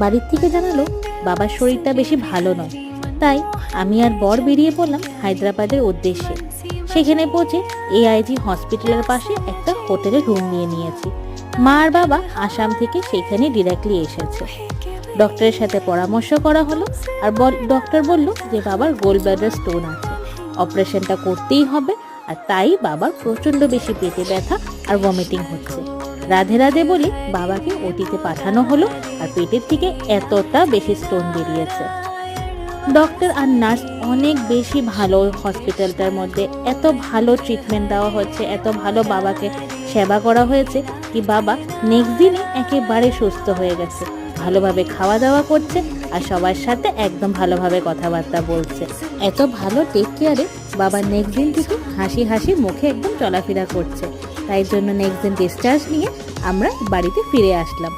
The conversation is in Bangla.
বাড়ির থেকে জানালো বাবার শরীরটা বেশি ভালো নয়। তাই আমি আর বর বেরিয়ে পড়লাম হায়দ্রাবাদের উদ্দেশ্যে। সেখানে পৌঁছে AIG হসপিটালের পাশে একটা হোটেলে রুম নিয়ে নিয়েছি। মা আর বাবা আসাম থেকে সেখানে ডিরেক্টলি এসেছে। ডক্টরের সাথে পরামর্শ করা হলো, আর ডক্টর বলল যে বাবার গোল্ড ব্লাডার স্টোন আছে, অপারেশনটা করতেই হবে। আর তাই বাবার প্রচণ্ড বেশি পেটে ব্যথা আর ভমিটিং হচ্ছে। রাধে রাধে বলে বাবাকে ওটিতে পাঠানো হলো, আর পেটের থেকে এতটা বেশি স্টোন বেরিয়েছে। ডক্টর আর নার্স অনেক বেশি ভালো। হসপিটালটার মধ্যে এত ভালো ট্রিটমেন্ট দেওয়া হচ্ছে, এত ভালো বাবাকে সেবা করা হয়েছে কি বাবা নেক্সট দিনে একেবারে সুস্থ হয়ে গেছে। ভালোভাবে খাওয়া দাওয়া করছে আর সবার সাথে একদম ভালোভাবে কথাবার্তা বলছে। এত ভালো টেক কেয়ারে বাবা নেক্সট দিন থেকে হাসি হাসি মুখে একদম চলাফেরা করছে। তাই জন্য নেক্সট দিন ডিসচার্জ নিয়ে আমরা বাড়িতে ফিরে আসলাম।